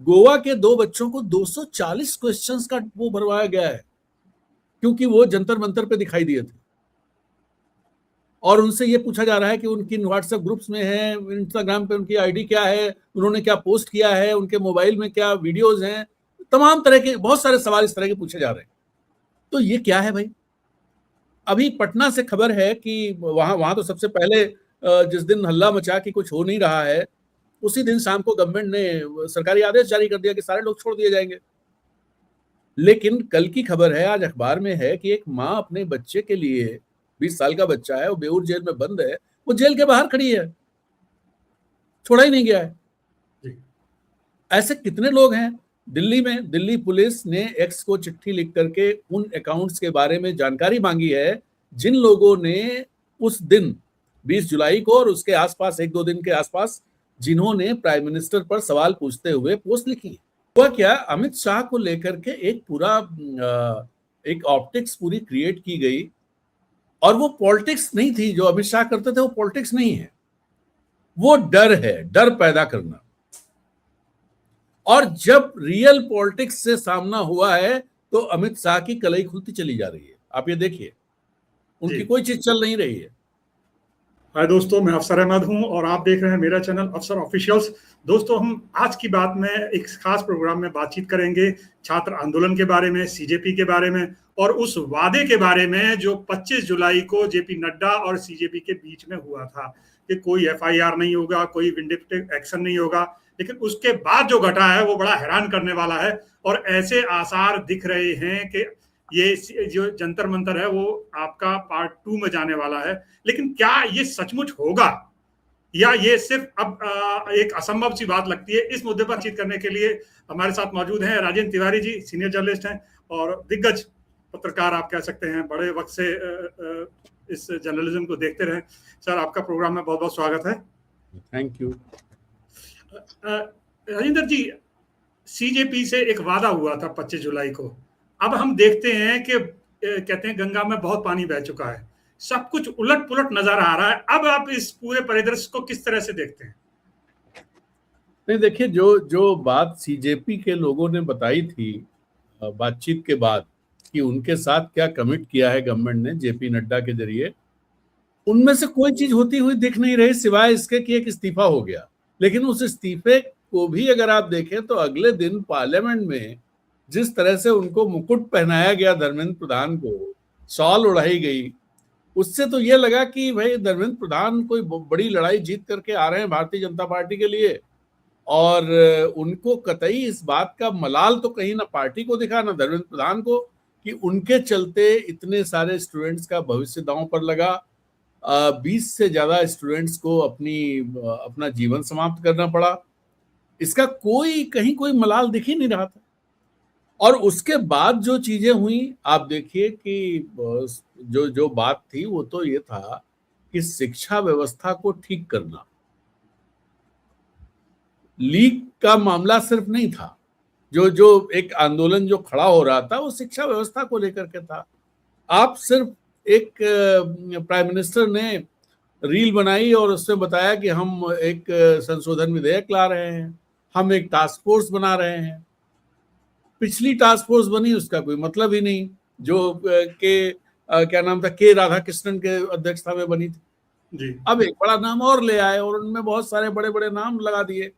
गोवा के दो बच्चों को 240 क्वेश्चंस का वो भरवाया गया है क्योंकि वो जंतर मंतर पे दिखाई दिए थे और उनसे ये पूछा जा रहा है कि उनकी व्हाट्सएप ग्रुप्स में है, इंस्टाग्राम पे उनकी आईडी क्या है, उन्होंने क्या पोस्ट किया है, उनके मोबाइल में क्या वीडियोस हैं, तमाम तरह के बहुत सारे सवाल इस तरह के पूछे जा रहे हैं। तो ये क्या है भाई? अभी पटना से खबर है कि वहां वहां तो सबसे पहले जिस दिन हल्ला मचा कि कुछ हो नहीं रहा है, उसी दिन शाम को गवर्नमेंट ने सरकारी आदेश जारी कर दिया कि सारे लोग छोड़ दिए जाएंगे। लेकिन कल की खबर है, आज अखबार में है कि एक माँ अपने बच्चे के लिए, 20 साल का बच्चा है, वो बेऊर जेल में बंद है, वो जेल के बाहर खड़ी है, छोड़ा ही नहीं गया है। ऐसे कितने लोग हैं दिल्ली में? दिल्ली पुलिस ने एक्स को चिट्ठी लिख करके उन अकाउंट्स के बारे में जानकारी मांगी है जिन लोगों ने उस दिन 20 जुलाई को और उसके आसपास एक दो दिन के आसपास जिन्होंने प्राइम मिनिस्टर पर सवाल पूछते हुए पोस्ट लिखी। हुआ क्या, अमित शाह को लेकर के एक पूरा एक ऑप्टिक्स पूरी क्रिएट की गई और वो पॉलिटिक्स नहीं थी जो अमित शाह करते थे, वो पॉलिटिक्स नहीं है, वो डर है, डर पैदा करना। और जब रियल पॉलिटिक्स से सामना हुआ है तो अमित शाह की कलई खुलती चली जा रही है। आप ये देखिए, उनकी कोई चीज चल नहीं रही है। हाय दोस्तों, मैं अफसर अहमद हूं और आप देख रहे हैं मेरा चैनल अफसर ऑफिशियल्स। दोस्तों, हम आज की बात में एक खास प्रोग्राम में बातचीत करेंगे छात्र आंदोलन के बारे में, सीजेपी के बारे में और उस वादे के बारे में जो 25 जुलाई को जेपी नड्डा और सीजेपी के बीच में हुआ था कि कोई एफआईआर नहीं होगा, कोई विंडिक्टिव एक्शन नहीं होगा। लेकिन उसके बाद जो घटा है वो बड़ा हैरान करने वाला है और ऐसे आसार दिख रहे हैं कि ये जो जंतर मंतर है वो आपका पार्ट 2 में जाने वाला है। लेकिन क्या ये सचमुच होगा या ये सिर्फ अब एक असंभव सी बात लगती है? इस मुद्दे पर बातचीत करने के लिए हमारे साथ मौजूद हैं राजेंद्र तिवारी जी, सीनियर जर्नलिस्ट हैं और दिग्गज पत्रकार आप कह सकते हैं, बड़े वक्त से इस जर्नलिज्म को देखते रहे। सर, आपका प्रोग्राम में बहुत बहुत स्वागत है। Thank you. Rajendra ji, CJP से एक वादा हुआ था 25 जुलाई को। अब हम देखते हैं कि कहते हैं गंगा में बहुत पानी बह चुका है, सब कुछ उलट पुलट नजर आ रहा है। अब आप इस पूरे परिदृश्य को किस तरह से देखते हैं? नहीं, देखिए, जो जो बात सीजेपी के लोगों ने बताई थी बातचीत के बाद कि उनके साथ क्या कमिट किया है गवर्नमेंट ने जेपी नड्डा के जरिए, उनमें से कोई चीज होती हुई दिख नहीं रही सिवाय इसके कि एक इस्तीफा हो गया। लेकिन उस इस्तीफे को भी अगर आप देखें तो अगले दिन पार्लियामेंट में जिस तरह से उनको मुकुट पहनाया गया, धर्मेंद्र प्रधान को शॉल उड़ाई गई, उससे तो ये लगा कि भाई धर्मेंद्र प्रधान कोई बड़ी लड़ाई जीत करके आ रहे हैं भारतीय जनता पार्टी के लिए। और उनको कतई इस बात का मलाल तो कहीं ना पार्टी को दिखा ना धर्मेंद्र प्रधान को कि उनके चलते इतने सारे स्टूडेंट्स का भविष्य दांव पर लगा। 20 से ज्यादा स्टूडेंट्स को अपना जीवन समाप्त करना पड़ा। इसका कहीं कोई मलाल दिख ही नहीं रहा था। और उसके बाद जो चीजें हुई, आप देखिए कि जो बात थी वो तो ये था कि शिक्षा व्यवस्था को ठीक करना। लीक का मामला सिर्फ नहीं था, जो एक आंदोलन जो खड़ा हो रहा था वो शिक्षा व्यवस्था को लेकर के था। आप सिर्फ एक प्राइम मिनिस्टर ने रील बनाई और उसमें बताया कि हम एक संशोधन विधेयक ला रहे हैं, हम एक टास्क फोर्स बना रहे हैं। पिछली टास्क फोर्स बनी, उसका कोई मतलब ही नहीं, जो क्या नाम था, के राधाकृष्णन के अध्यक्षता में बनी थी जी। अब एक बड़ा नाम और ले आए और उनमें बहुत सारे बड़े बड़े नाम लगा दिए।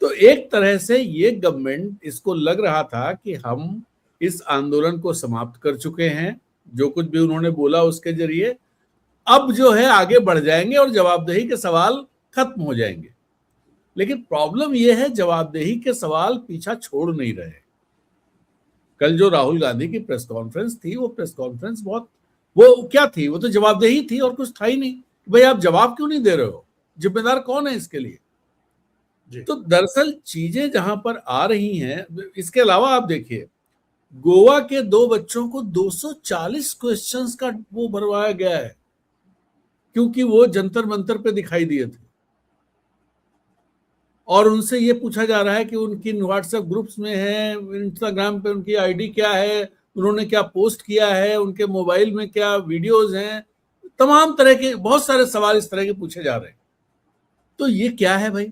तो एक तरह से ये गवर्नमेंट, इसको लग रहा था कि हम इस आंदोलन को समाप्त कर चुके हैं, जो कुछ भी उन्होंने बोला उसके जरिए अब जो है आगे बढ़ जाएंगे और जवाबदेही के सवाल खत्म हो जाएंगे। लेकिन प्रॉब्लम यह है, जवाबदेही के सवाल पीछा छोड़ नहीं रहे। कल जो राहुल गांधी की प्रेस कॉन्फ्रेंस थी, वो प्रेस कॉन्फ्रेंस वो क्या थी? वो तो जवाबदेही थी और कुछ था ही नहीं। भाई आप जवाब क्यों नहीं दे रहे हो? जिम्मेदार कौन है इसके लिए? तो दरअसल चीजें जहां पर आ रही हैं, इसके अलावा आप देखिए, गोवा के दो बच्चों को 240 क्वेश्चंस का वो भरवाया गया है क्योंकि वो जंतर मंतर पे दिखाई दिए थे और उनसे ये पूछा जा रहा है कि उनकी व्हाट्सएप ग्रुप्स में है, इंस्टाग्राम पे उनकी आईडी क्या है, उन्होंने क्या पोस्ट किया है, उनके मोबाइल में क्या वीडियोस हैं, तमाम तरह के बहुत सारे सवाल इस तरह के पूछे जा रहे हैं। तो ये क्या है भाई?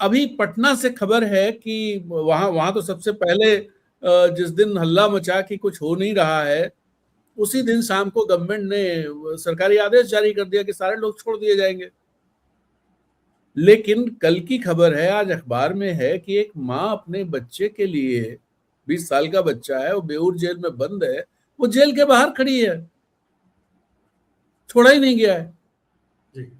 अभी पटना से खबर है कि वहां तो सबसे पहले जिस दिन हल्ला मचा कि कुछ हो नहीं रहा है, उसी दिन शाम को गवर्नमेंट ने सरकारी आदेश जारी कर दिया कि सारे लोग छोड़ दिए जाएंगे। लेकिन कल की खबर है, आज अखबार में है कि एक माँ अपने बच्चे के लिए, 20 साल का बच्चा है, वो बेऊर जेल में बंद है, वो जेल के बाहर खड़ी है, छोड़ा ही नहीं गया है। जी।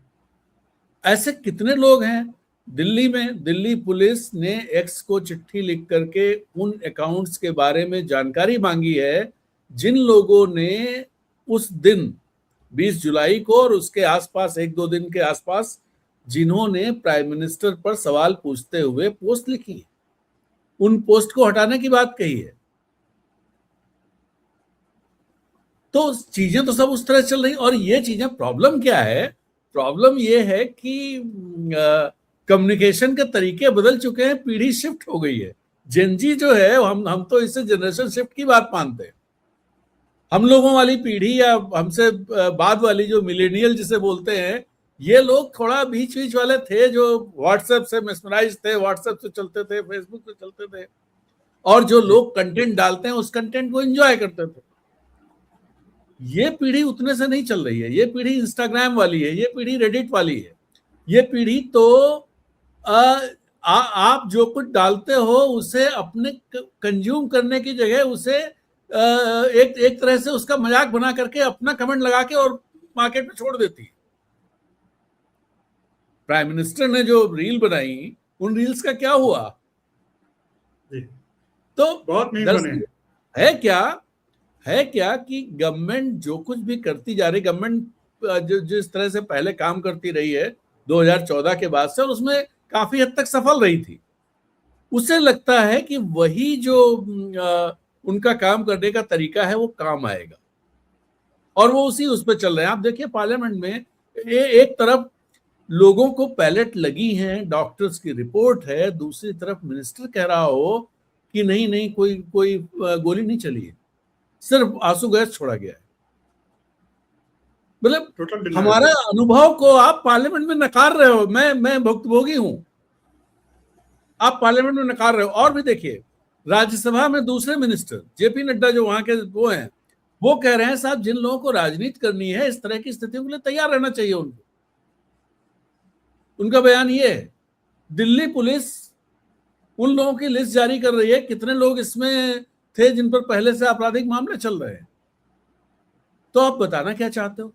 ऐसे कितने लोग हैं दिल्ली में। दिल्ली पुलिस ने एक्स को चिट्ठी लिख करके उन अकाउंट्स के बारे में जानकारी मांगी है जिन लोगों ने उस दिन 20 जुलाई को और उसके आसपास 1-2 दिन के आसपास जिन्होंने प्राइम मिनिस्टर पर सवाल पूछते हुए पोस्ट लिखी है, उन पोस्ट को हटाने की बात कही है। तो चीजें तो सब उस तरह चल रही। और ये चीजें, प्रॉब्लम क्या है? प्रॉब्लम ये है कि कम्युनिकेशन के तरीके बदल चुके हैं, पीढ़ी शिफ्ट हो गई है। जेनजी जो है, हम तो इसे जनरेशन शिफ्ट की बात मानते हैं। हम लोगों वाली पीढ़ी या हमसे बाद वाली जो मिलेनियल जिसे बोलते हैं, ये लोग थोड़ा बीच बीच वाले थे जो व्हाट्सएप से मेस्मराइज थे, व्हाट्सएप से चलते थे, फेसबुक से चलते थे, और जो लोग कंटेंट डालते हैं उस कंटेंट को एंजॉय करते थे। ये पीढ़ी उतने से नहीं चल रही है। ये पीढ़ी इंस्टाग्राम वाली है, ये पीढ़ी रेडिट वाली है। ये पीढ़ी तो आप जो कुछ डालते हो उसे अपने कंज्यूम करने की जगह उसे एक तरह से उसका मजाक बना करके अपना कमेंट लगा के और मार्केट में छोड़ देती है। प्राइम मिनिस्टर ने जो रील बनाई, उन रील्स का क्या हुआ? तो बहुत नहीं बने। है क्या कि गवर्नमेंट जो कुछ भी करती जा रही, गवर्नमेंट जो जिस तरह से पहले काम करती रही है 2014 के बाद से, और उसमें काफी हद तक सफल रही थी, उसे लगता है कि वही जो उनका काम करने का तरीका है वो काम आएगा, और वो उस पर चल रहे हैं। आप देखिए पार्लियामेंट में एक तरफ लोगों को पैलेट लगी हैं, डॉक्टर्स की रिपोर्ट है, दूसरी तरफ मिनिस्टर कह रहा हो कि नहीं कोई गोली नहीं चली है, सिर्फ आंसू गैस छोड़ा गया है। मतलब हमारा अनुभव को आप पार्लियामेंट में नकार रहे हो। मैं भुक्तभोगी हूं, आप पार्लियामेंट में नकार रहे हो। और भी देखिए, राज्यसभा में दूसरे मिनिस्टर जेपी नड्डा जो वहां के वो हैं, वो कह रहे हैं साहब जिन लोगों को राजनीति करनी है इस तरह की स्थितियों के लिए तैयार रहना चाहिए उनको। उनका बयान ये है। दिल्ली पुलिस उन लोगों की लिस्ट जारी कर रही है, कितने लोग इसमें थे जिन पर पहले से आपराधिक मामले चल रहे हैं। तो आप बताना क्या चाहते हो?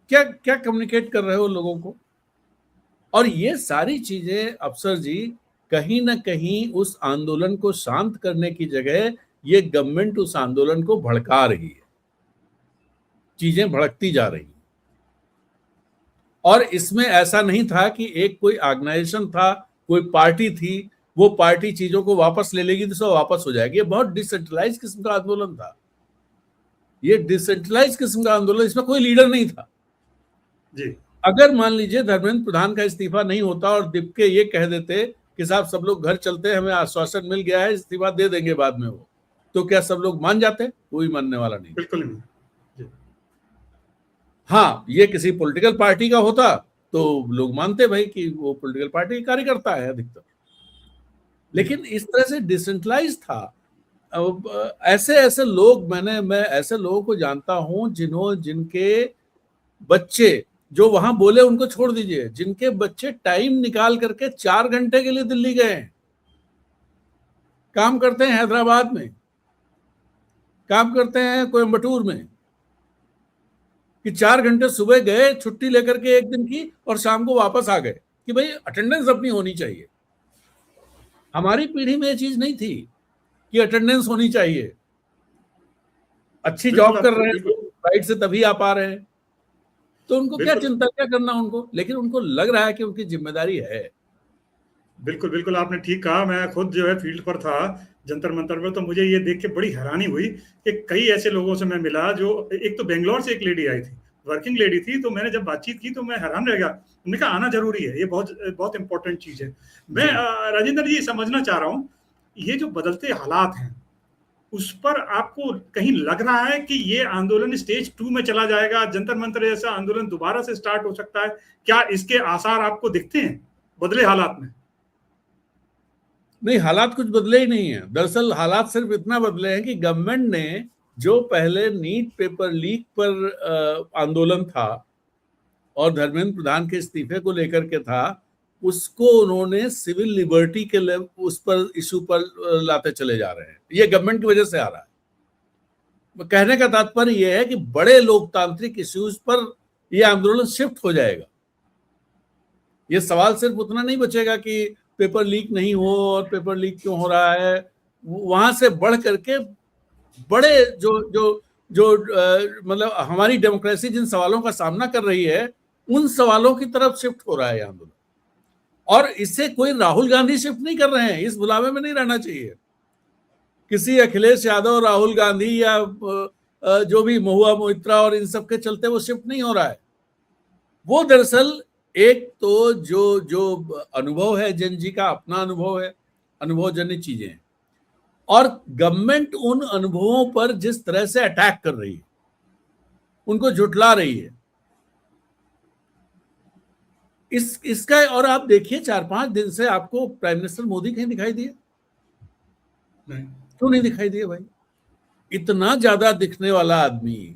क्या कम्युनिकेट कर रहे हो लोगों को? और ये सारी चीजें अफसर जी कहीं ना कहीं उस आंदोलन को शांत करने की जगह ये गवर्नमेंट उस आंदोलन को भड़का रही है, चीजें भड़कती जा रही हैं। और इसमें ऐसा नहीं था कि एक कोई ऑर्गेनाइजेशन था, कोई पार्टी थी, वो पार्टी चीजों को वापस ले लेगी तो सब वापस हो जाएगी। ये बहुत डिसेंट्रलाइज किस्म का आंदोलन था, ये डिसेंट्रलाइज किस्म का आंदोलन, इसमें कोई लीडर नहीं था जी। अगर मान लीजिए धर्मेंद्र प्रधान का इस्तीफा नहीं होता और दीपके ये कह देते कि साहब सब लोग घर चलते हैं, हमें आश्वासन मिल गया है, इस्तीफा दे देंगे बाद में, वो तो क्या सब लोग मान जाते? कोई मानने वाला नहीं, बिल्कुल नहीं। हाँ, ये किसी पॉलिटिकल पार्टी का होता तो लोग मानते भाई कि वो पॉलिटिकल पार्टी का कार्यकर्ता है अधिकतर, लेकिन इस तरह से डिसेंट्रलाइज था। ऐसे लोग, मैं ऐसे लोगों को जानता हूं जिनके बच्चे जो वहां बोले उनको छोड़ दीजिए, जिनके बच्चे टाइम निकाल करके 4 घंटे के लिए दिल्ली गए, काम करते हैं हैदराबाद में, काम करते हैं कोयम्बटूर में, कि 4 घंटे सुबह गए छुट्टी लेकर के एक दिन की और शाम को वापस आ गए, कि भाई अटेंडेंस अपनी होनी चाहिए। हमारी पीढ़ी में ये चीज नहीं थी कि अटेंडेंस होनी चाहिए। अच्छी जॉब कर रहे हैं राइट से तभी आ पा रहे हैं, तो उनको क्या चिंता, क्या करना उनको, लेकिन उनको लग रहा है कि उनकी जिम्मेदारी है। बिल्कुल बिल्कुल, आपने ठीक कहा। मैं खुद जो है फील्ड पर था जंतर मंतर पर, तो मुझे ये देख के बड़ी हैरानी हुई कि कई ऐसे लोगों से मैं मिला जो, एक तो बेंगलोर से एक लेडी आई थी, वर्किंग लेडी थी, तो मैंने जब बातचीत की तो मैं हैरान रह गया। उन्होंने कहा आना जरूरी है, ये बहुत बहुत इंपॉर्टेंट चीज है। मैं राजेंद्र जी समझना चाह रहा हूँ, ये जो बदलते हालात हैं उस पर आपको कहीं लग रहा है कि ये आंदोलन स्टेज 2 में चला जाएगा, जंतर मंतर जैसा आंदोलन दोबारा से स्टार्ट हो सकता है? क्या इसके आसार आपको दिखते हैं? बदले हालात में? नहीं, हालात कुछ बदले ही नहीं है। दरअसल हालात सिर्फ इतना बदले हैं कि गवर्नमेंट ने जो पहले नीट पेपर लीक पर आंदोलन था और धर्मेंद्र प्रधान के इस्तीफे को लेकर के था, उसको उन्होंने सिविल लिबर्टी के उस पर इशू पर लाते चले जा रहे हैं। ये गवर्नमेंट की वजह से आ रहा है। कहने का तात्पर्य यह है कि बड़े लोकतांत्रिक इश्यूज पर यह आंदोलन शिफ्ट हो जाएगा। ये सवाल सिर्फ उतना नहीं बचेगा कि पेपर लीक नहीं हो और पेपर लीक क्यों हो रहा है, वहां से बढ़ करके बड़े जो जो जो मतलब हमारी डेमोक्रेसी जिन सवालों का सामना कर रही है, उन सवालों की तरफ शिफ्ट हो रहा है आंदोलन। और इससे कोई राहुल गांधी शिफ्ट नहीं कर रहे हैं, इस बुलावे में नहीं रहना चाहिए। किसी अखिलेश यादव, राहुल गांधी या जो भी महुआ मोइत्रा और इन सब के चलते वो शिफ्ट नहीं हो रहा है। वो दरअसल एक तो जो जो अनुभव है जन जी का, अपना अनुभव है, अनुभवजन्य चीजें हैं, और गवर्नमेंट उन अनुभवों पर जिस तरह से अटैक कर रही है, उनको झुठला रही है, इसका। और आप देखिए 4-5 दिन से आपको प्राइम मिनिस्टर मोदी कहीं दिखाई दिए? नहीं। क्यों नहीं दिखाई दिए भाई? इतना ज्यादा दिखने वाला आदमी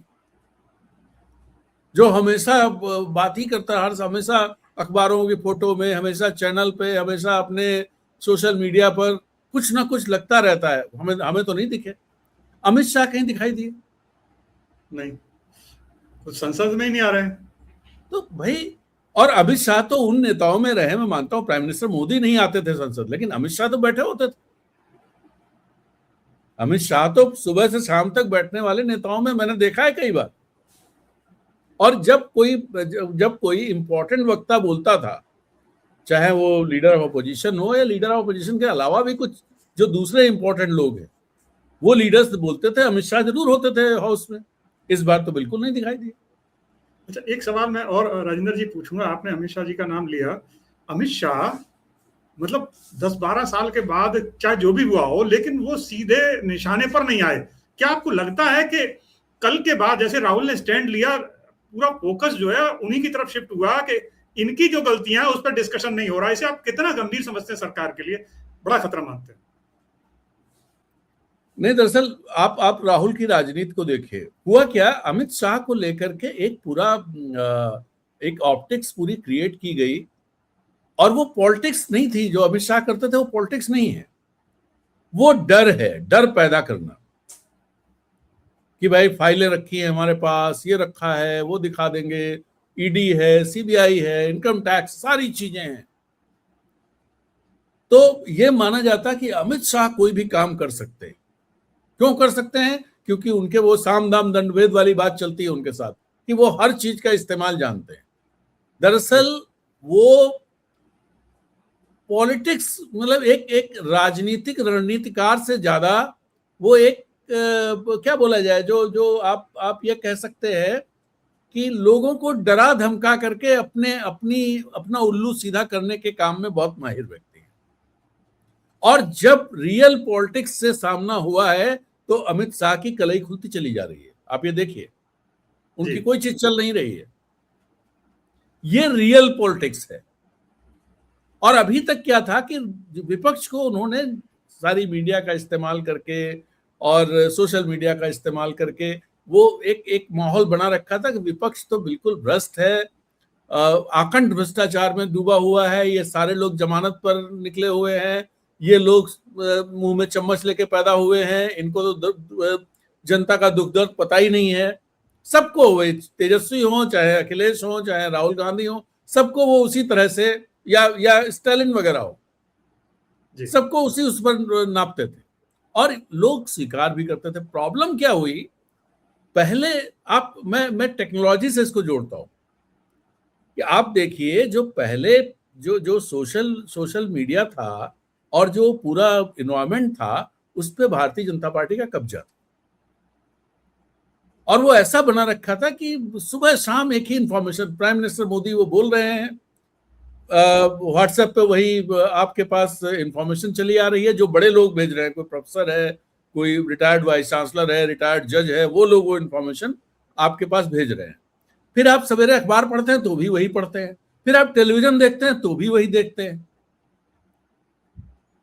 जो हमेशा बात ही करता है, हमेशा अखबारों की फोटो में, हमेशा चैनल पे, हमेशा अपने सोशल मीडिया पर कुछ ना कुछ लगता रहता है, हमें तो नहीं दिखे। अमित शाह कहीं दिखाई दिए? नहीं, कुछ संसद में ही नहीं आ रहे हैं। तो भाई, और अमित शाह तो उन नेताओं में रहे, मैं मानता हूं प्राइम मिनिस्टर मोदी नहीं आते थे संसद, लेकिन अमित शाह तो बैठे होते थे। अमित शाह तो सुबह से शाम तक बैठने वाले नेताओं में मैंने देखा है कई बार। और जब कोई इंपॉर्टेंट वक्ता बोलता था, चाहे वो लीडर ऑफ अपोजिशन हो या लीडर ऑफ अपोजिशन के अलावा भी कुछ जो दूसरे इंपॉर्टेंट लोग हैं, वो लीडर्स बोलते थे, अमित शाह जरूर होते थे हाउस में। इस बार तो बिल्कुल नहीं दिखाई दिया। अच्छा, एक सवाल मैं और राजेंद्र जी पूछूंगा। आपने अमित शाह जी का नाम लिया। अमित शाह मतलब 10-12 साल के बाद चाहे जो भी हुआ हो, लेकिन वो सीधे निशाने पर नहीं आए। क्या आपको लगता है कि कल के बाद जैसे राहुल ने स्टैंड लिया, पूरा फोकस जो है उन्हीं की तरफ शिफ्ट हुआ कि इनकी जो गलतियां हैं उस पर डिस्कशन नहीं हो रहा है? इसे आप कितना गंभीर समझते हैं? सरकार के लिए बड़ा खतरा मानते हैं? नहीं, दरअसल आप राहुल की राजनीति को देखिए। हुआ क्या, अमित शाह को लेकर के एक पूरा एक ऑप्टिक्स पूरी क्रिएट की गई, और वो पॉलिटिक्स नहीं थी। जो अमित शाह करते थे वो पॉलिटिक्स नहीं है, वो डर है, डर पैदा करना कि भाई फाइलें रखी हैं हमारे पास, ये रखा है, वो दिखा देंगे, ईडी है, सीबीआई है, इनकम टैक्स, सारी चीजें हैं। तो ये माना जाता कि अमित शाह कोई भी काम कर सकते हैं। क्यों कर सकते हैं? क्योंकि उनके वो साम दाम दंडभेद वाली बात चलती है उनके साथ, कि वो हर चीज का इस्तेमाल जानते हैं। दरअसल वो पॉलिटिक्स मतलब एक राजनीतिक रणनीतिकार से ज्यादा वो एक क्या बोला जाए, जो आप ये कह सकते हैं कि लोगों को डरा धमका करके अपना उल्लू सीधा करने के काम में बहुत माहिर व्यक्ति है। और जब रियल पॉलिटिक्स से सामना हुआ है तो अमित शाह की कलई खुलती चली जा रही है। आप ये देखिए, उनकी कोई चीज चल नहीं रही है। ये रियल पॉलिटिक्स है। और अभी तक क्या था कि विपक्ष को उन्होंने सारी मीडिया का इस्तेमाल करके और सोशल मीडिया का इस्तेमाल करके वो एक माहौल बना रखा था कि विपक्ष तो बिल्कुल भ्रष्ट है, आखंड भ्रष्टाचार में डूबा हुआ है, ये सारे लोग जमानत पर निकले हुए हैं, ये लोग मुंह में चम्मच लेके पैदा हुए हैं, इनको तो जनता का दुख दर्द पता ही नहीं है। सबको, वे तेजस्वी हो, चाहे अखिलेश हो, चाहे राहुल गांधी हो, सबको वो उसी तरह से, या स्टालिन वगैरह हो, सबको उस पर नापते थे और लोग स्वीकार भी करते थे। प्रॉब्लम क्या हुई, पहले मैं टेक्नोलॉजी से इसको जोड़ता हूं कि आप देखिए, जो पहले जो सोशल मीडिया था और जो पूरा इन्वायरमेंट था, उस पे भारतीय जनता पार्टी का कब्जा था। और वो ऐसा बना रखा था कि सुबह शाम एक ही इंफॉर्मेशन, प्राइम मिनिस्टर मोदी वो बोल रहे हैं, व्हाट्सएप पे वही आपके पास इंफॉर्मेशन चली आ रही है, जो बड़े लोग भेज रहे हैं, कोई प्रोफेसर है, कोई रिटायर्ड वाइस चांसलर है, रिटायर्ड जज है, वो लोग वो इंफॉर्मेशन आपके पास भेज रहे हैं। फिर आप सवेरे अखबार पढ़ते हैं तो भी वही पढ़ते हैं, फिर आप टेलीविजन देखते हैं तो भी वही देखते हैं।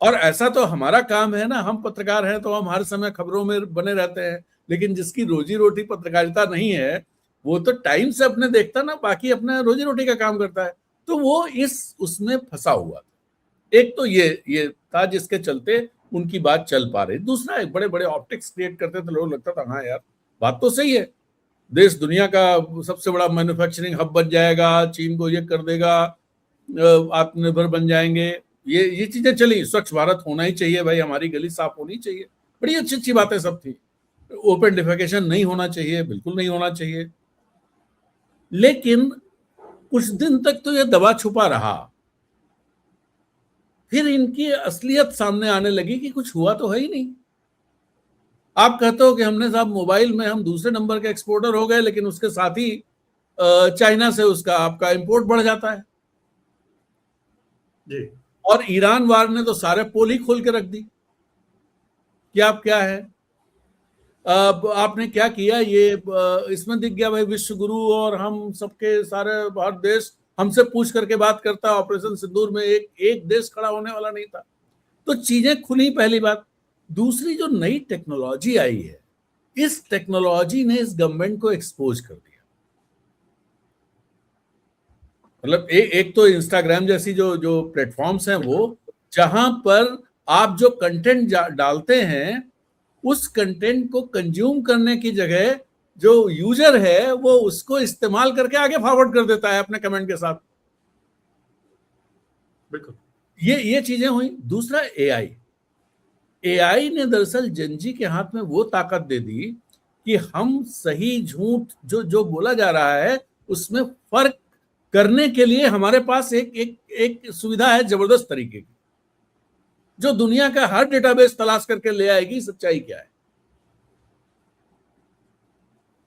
और ऐसा तो हमारा काम है ना, हम पत्रकार हैं तो हम हर समय खबरों में बने रहते हैं, लेकिन जिसकी रोजी रोटी पत्रकारिता नहीं है वो तो टाइम से अपने देखता ना, बाकी अपना रोजी रोटी का काम करता है। तो वो इस उसमें फंसा हुआ था। एक तो ये था जिसके चलते उनकी बात चल पा रही। दूसरा, एक बड़े बड़े ऑप्टिक्स क्रिएट करते थे, लोग लगता था हाँ यार बात तो सही है, देश दुनिया का सबसे बड़ा मैन्युफैक्चरिंग हब बन जाएगा, चीन को ये कर देगा, आत्मनिर्भर बन जाएंगे, ये चीजें चली। स्वच्छ भारत होना ही चाहिए भाई, हमारी गली साफ होनी चाहिए, बड़ी अच्छी अच्छी बातें सब थी। ओपन डिफेकेशन नहीं होना चाहिए, बिल्कुल नहीं होना चाहिए। लेकिन कुछ दिन तक तो ये दबा छुपा रहा, फिर इनकी असलियत सामने आने लगी कि कुछ हुआ तो है ही नहीं। आप कहते हो कि हमने साहब मोबाइल में हम दूसरे नंबर के एक्सपोर्टर हो गए, लेकिन उसके साथ ही चाइना से उसका आपका इंपोर्ट बढ़ जाता है जी। और ईरान वार ने तो सारे पोल ही खोल के रख दी कि आप क्या है, आपने क्या किया। ये इसमें दिख गया भाई विश्व गुरु और हम सबके सारे हर देश हमसे पूछ करके बात करता। ऑपरेशन सिंदूर में एक देश खड़ा होने वाला नहीं था। तो चीजें खुली, पहली बात। दूसरी, जो नई टेक्नोलॉजी आई है, इस टेक्नोलॉजी ने इस गवर्नमेंट को एक्सपोज कर दिया। मतलब एक तो इंस्टाग्राम जैसी जो जो प्लेटफॉर्म्स हैं, वो जहां पर आप जो कंटेंट डालते हैं उस कंटेंट को कंज्यूम करने की जगह जो यूजर है वो उसको इस्तेमाल करके आगे फॉरवर्ड कर देता है अपने कमेंट के साथ। बिल्कुल, ये चीजें हुई। दूसरा, एआई ने दरअसल जनजी के हाथ में वो ताकत दे दी कि हम सही झूठ जो जो बोला जा रहा है उसमें फर्क करने के लिए हमारे पास एक सुविधा है जबरदस्त तरीके की, जो दुनिया का हर डेटाबेस तलाश करके ले आएगी सच्चाई क्या है।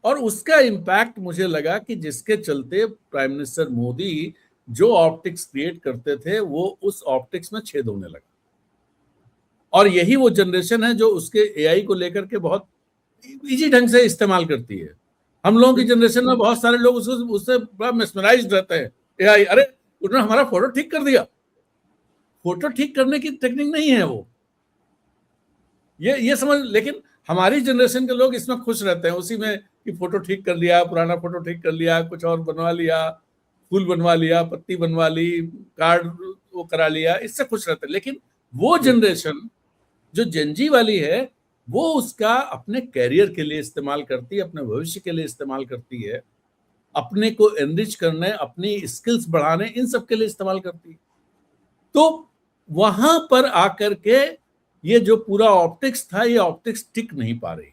और उसका इम्पैक्ट मुझे लगा कि जिसके चलते प्राइम मिनिस्टर मोदी जो ऑप्टिक्स क्रिएट करते थे वो उस ऑप्टिक्स में छेद होने लगा। और यही वो जनरेशन है जो उसके एआई को लेकर के बहुत इजी ढंग से इस्तेमाल करती है। हम लोगों की जनरेशन में बहुत सारे लोग उससे बड़ा मेस्मराइज्ड रहते हैं। एआई, अरे उन्होंने हमारा फोटो ठीक कर दिया। फोटो ठीक करने की टेक्निक नहीं है वो, ये समझ। लेकिन हमारी जनरेशन के लोग इसमें खुश रहते हैं, उसी में कि फोटो ठीक कर लिया, पुराना फोटो ठीक कर लिया, कुछ और बनवा लिया, फूल बनवा लिया, पत्ती बनवा ली, कार्ड वो करा लिया, इससे खुश रहते हैं। लेकिन वो जनरेशन जो जेनजी वाली है वो उसका अपने कैरियर के लिए इस्तेमाल करती है, अपने भविष्य के लिए इस्तेमाल करती है, अपने को एनरिच करने, अपनी स्किल्स बढ़ाने, इन सब के लिए इस्तेमाल करती है। तो वहां पर आकर के ये जो पूरा ऑप्टिक्स था, ये ऑप्टिक्स टिक नहीं पा रही।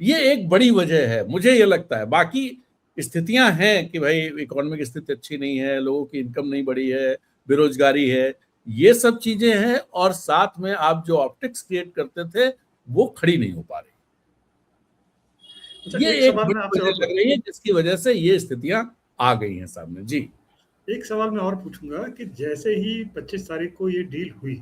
ये एक बड़ी वजह है, मुझे ये लगता है। बाकी स्थितियां हैं कि भाई इकोनॉमिक स्थिति अच्छी नहीं है, लोगों की इनकम नहीं बढ़ी है, बेरोजगारी है, ये सब चीजें हैं। और साथ में आप जो ऑप्टिक्स क्रिएट करते थे वो खड़ी नहीं हो पा रही। अच्छा, ये एक एक सवाल बड़ी मैं आपसे वजह और लग रही है जिसकी वजह से ये स्थितियां आ गई हैं सामने। जी, एक सवाल मैं और पूछूंगा कि जैसे ही 25 तारीख को ये डील हुई,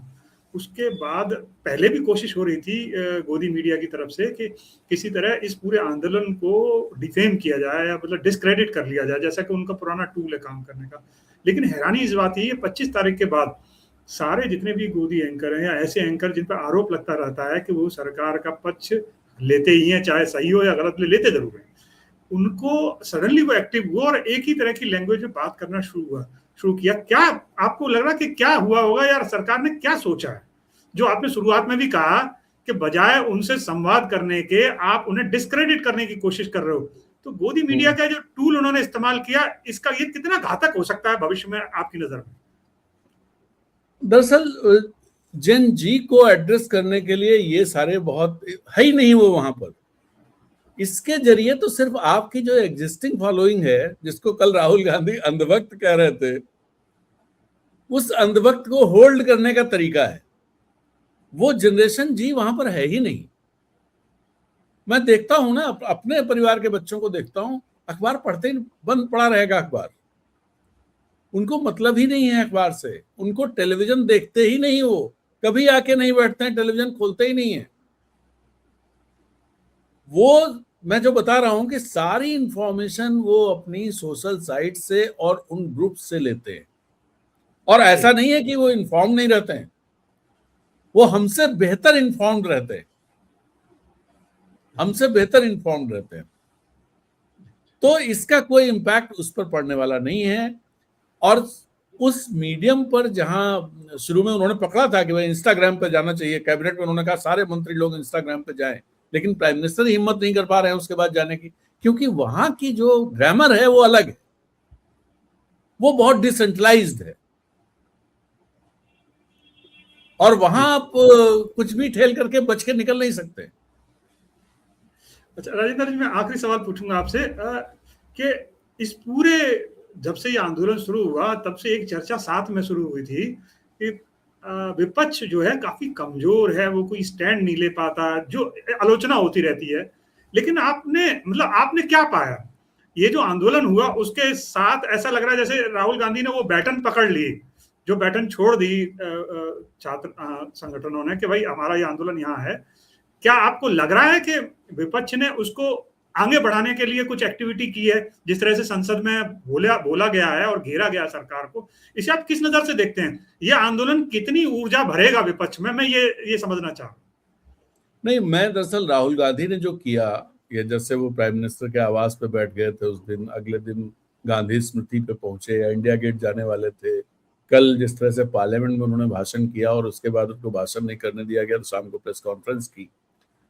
उसके बाद पहले भी कोशिश हो रही थी गोदी मीडिया की तरफ से कि किसी तरह इस पूरे आंदोलन को डिफेम किया जाए या मतलब डिस्क्रेडिट कर लिया जाए, जैसा कि उनका पुराना टूल है काम करने का। लेकिन हैरानी इस बात है, 25 तारीख के बाद सारे जितने भी गोदी एंकर हैं या ऐसे एंकर जिन पर आरोप लगता रहता है कि वो सरकार का पक्ष लेते ही हैं, चाहे सही हो या गलत, लेते जरूर हैं, उनको सडनली वो एक्टिव हुआ और एक ही तरह की लैंग्वेज में बात करना शुरू किया। क्या आपको लग रहा कि क्या हुआ होगा यार, सरकार ने क्या सोचा है? जो आपने शुरुआत में भी कहा कि बजाय उनसे संवाद करने के आप उन्हें डिस्क्रेडिट करने की कोशिश कर रहे हो, तो गोदी मीडिया का जो टूल उन्होंने इस्तेमाल किया, इसका ये कितना घातक हो सकता है भविष्य में आपकी नजर में? दरअसल जेन जी को एड्रेस करने के लिए ये सारे बहुत है ही नहीं वो वहां पर। इसके जरिए तो सिर्फ आपकी जो एग्जिस्टिंग फॉलोइंग है, जिसको कल राहुल गांधी अंधभक्त कह रहे थे, उस अंधभक्त को होल्ड करने का तरीका है। वो जनरेशन जी वहां पर है ही नहीं। मैं देखता हूं ना, अपने परिवार के बच्चों को देखता हूं, अखबार पढ़ते ही बंद पड़ा रहेगा अखबार। उनको मतलब ही नहीं है अखबार से, उनको टेलीविजन देखते ही नहीं, वो कभी आके नहीं बैठते हैं, टेलीविजन खोलते ही नहीं है। वो मैं जो बता रहा हूं कि सारी इंफॉर्मेशन वो अपनी सोशल साइट से और उन ग्रुप से लेते हैं, और ऐसा नहीं है कि वो इन्फॉर्म नहीं रहते हैं, वो हमसे बेहतर इन्फॉर्म्ड रहते हैं, हमसे बेहतर इन्फॉर्म्ड रहते हैं। तो इसका कोई इम्पैक्ट उस पर पड़ने वाला नहीं है। और उस मीडियम पर जहां शुरू में उन्होंने पकड़ा था कि भाई इंस्टाग्राम पर जाना चाहिए, कैबिनेट में उन्होंने कहा सारे मंत्री लोग इंस्टाग्राम पे जाएं, लेकिन प्राइम मिनिस्टर हिम्मत नहीं कर पा रहे हैं उसके बाद जाने की, क्योंकि वहां की जो ग्रामर है वो अलग है, वो बहुत डिसेंट्रलाइज्ड है, और वहां आप कुछ भी ठेल करके बच के निकल नहीं सकते। अच्छा राजेंद्र जी, मैं आखिरी सवाल पूछूंगा आपसे कि इस पूरे, जब से ये आंदोलन शुरू हुआ तब से एक चर्चा साथ में शुरू हुई थी कि विपक्ष जो है काफी कमजोर है, वो कोई स्टैंड नहीं ले पाता, जो आलोचना होती रहती है। लेकिन आपने क्या पाया? ये जो आंदोलन हुआ उसके साथ ऐसा लग रहा है जैसे राहुल गांधी ने वो बैटन पकड़ ली, जो बैटन छोड़ दी छात्र संगठनों ने कि भाई हमारा ये आंदोलन यहाँ है। क्या आपको लग रहा है कि विपक्ष ने उसको आगे बढ़ाने के लिए कुछ एक्टिविटी की है, जिस तरह से संसद में बोला गया है और घेरा गया सरकार को? इसे आप किस नजर से देखते हैं? यह आंदोलन कितनी ऊर्जा भरेगा विपक्ष में, मैं ये समझना चाहूँ। नहीं, मैं दरअसल राहुल गांधी ने जो किया, ये जैसे वो प्राइम मिनिस्टर के आवास पे बैठ गए थे उस दिन, अगले दिन गांधी स्मृति पे पहुंचे या इंडिया गेट जाने वाले थे, कल जिस तरह से पार्लियामेंट में उन्होंने भाषण किया और उसके बाद उनको भाषण नहीं करने दिया गया तो शाम को प्रेस कॉन्फ्रेंस की,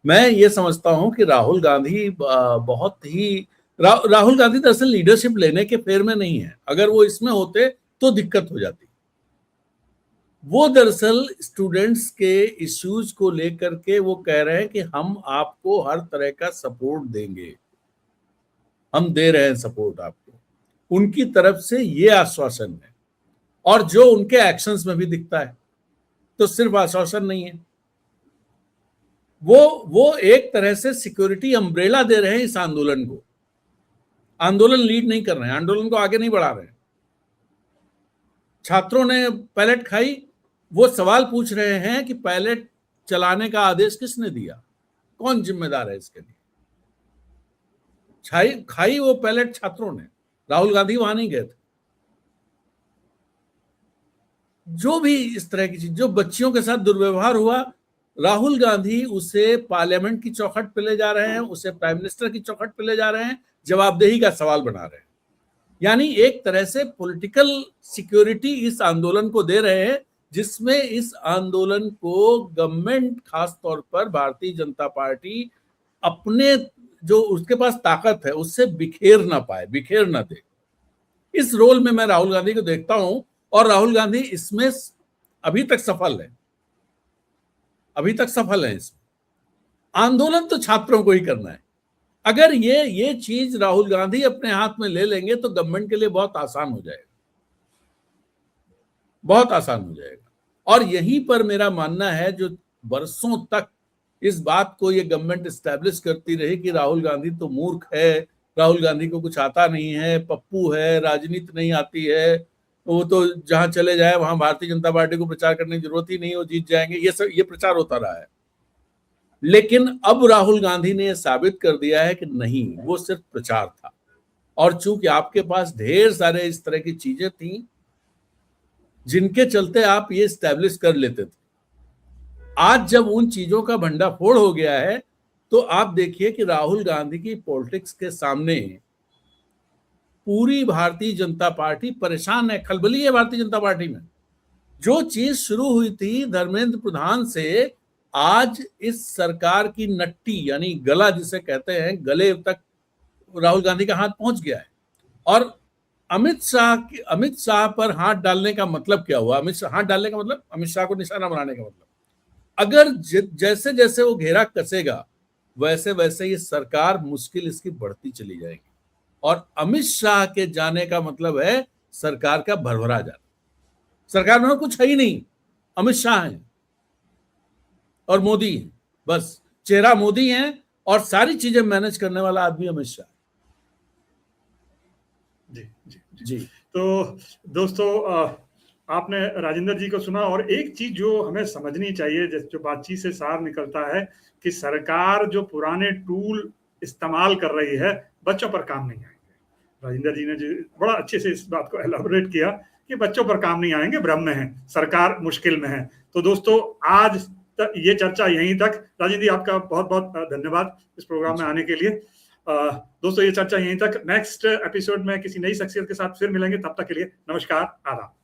मैं ये समझता हूं कि राहुल गांधी बहुत ही राहुल गांधी दरअसल लीडरशिप लेने के फेर में नहीं है। अगर वो इसमें होते तो दिक्कत हो जाती। वो दरअसल स्टूडेंट्स के इश्यूज को लेकर के वो कह रहे हैं कि हम आपको हर तरह का सपोर्ट देंगे, हम दे रहे हैं सपोर्ट आपको। उनकी तरफ से ये आश्वासन है, और जो उनके एक्शंस में भी दिखता है, तो सिर्फ आश्वासन नहीं है, वो एक तरह से सिक्योरिटी अम्ब्रेला दे रहे हैं इस आंदोलन को। आंदोलन लीड नहीं कर रहे हैं, आंदोलन को आगे नहीं बढ़ा रहे हैं। छात्रों ने पैलेट खाई, वो सवाल पूछ रहे हैं कि पैलेट चलाने का आदेश किसने दिया, कौन जिम्मेदार है इसके लिए? खाई वो पैलेट छात्रों ने, राहुल गांधी वहां नहीं गए थे। जो भी इस तरह की चीज, जो बच्चियों के साथ दुर्व्यवहार हुआ, राहुल गांधी उसे पार्लियामेंट की चौखट पे ले जा रहे हैं, उसे प्राइम मिनिस्टर की चौखट पे ले जा रहे हैं, जवाबदेही का सवाल बना रहे हैं। यानी एक तरह से पॉलिटिकल सिक्योरिटी इस आंदोलन को दे रहे हैं, जिसमें इस आंदोलन को गवर्नमेंट, खास तौर पर भारतीय जनता पार्टी, अपने जो उसके पास ताकत है उससे बिखेर ना पाए, बिखेर ना दे। इस रोल में मैं राहुल गांधी को देखता हूं, और राहुल गांधी इसमें अभी तक सफल है, अभी तक सफल है इसमें। आंदोलन तो छात्रों को ही करना है। अगर ये चीज राहुल गांधी अपने हाथ में ले लेंगे तो गवर्नमेंट के लिए बहुत आसान हो जाएगा, बहुत आसान हो जाएगा। और यहीं पर मेरा मानना है, जो बरसों तक इस बात को ये गवर्नमेंट एस्टैब्लिश करती रही कि राहुल गांधी तो मूर्ख है, राहुल गांधी को कुछ आता नहीं है, पप्पू है, राजनीति नहीं आती है, वो तो जहां चले जाए वहां भारतीय जनता पार्टी को प्रचार करने की जरूरत ही नहीं, वो जीत जाएंगे, ये प्रचार होता रहा है। लेकिन अब राहुल गांधी ने यह साबित कर दिया है कि नहीं, वो सिर्फ प्रचार था। और चूंकि आपके पास ढेर सारे इस तरह की चीजें थी जिनके चलते आप ये स्टैब्लिश कर लेते थे, आज जब उन चीजों का भंडाफोड़ हो गया है, तो आप देखिए कि राहुल गांधी की पॉलिटिक्स के सामने पूरी भारतीय जनता पार्टी परेशान है, खलबली है भारतीय जनता पार्टी में। जो चीज शुरू हुई थी धर्मेंद्र प्रधान से, आज इस सरकार की नट्टी यानी गला जिसे कहते हैं, गले तक राहुल गांधी का हाथ पहुंच गया है। और अमित शाह पर हाथ डालने का मतलब क्या हुआ? हाथ डालने का मतलब अमित शाह को निशाना बनाने का मतलब। अगर जैसे जैसे वो घेरा कसेगा, वैसे वैसे ये सरकार मुश्किल इसकी बढ़ती चली जाएगी। और अमित शाह के जाने का मतलब है सरकार का भरभरा जाना। सरकार में कुछ है ही नहीं, अमित शाह हैं और मोदी हैं, बस चेहरा मोदी हैं और सारी चीजें मैनेज करने वाला आदमी अमित शाह। जी जी जी। तो दोस्तों, आपने राजेंद्र जी को सुना, और एक चीज जो हमें समझनी चाहिए, जो बातचीत से सार निकलता है कि सरकार जो पुराने टूल इस्तेमाल कर रही है बच्चों पर काम नहीं आएंगे। राजेंद्र जी ने जो बड़ा अच्छे से इस बात को एलाबोरेट किया कि बच्चों पर काम नहीं आएंगे, भ्रम में है, सरकार मुश्किल में है। तो दोस्तों आज ये चर्चा यहीं तक। राजेंद्र जी आपका बहुत बहुत धन्यवाद इस प्रोग्राम में आने के लिए। दोस्तों ये चर्चा यहीं तक। नेक्स्ट एपिसोड में किसी नई शख्सियत के साथ फिर मिलेंगे, तब तक के लिए नमस्कार, आदाब।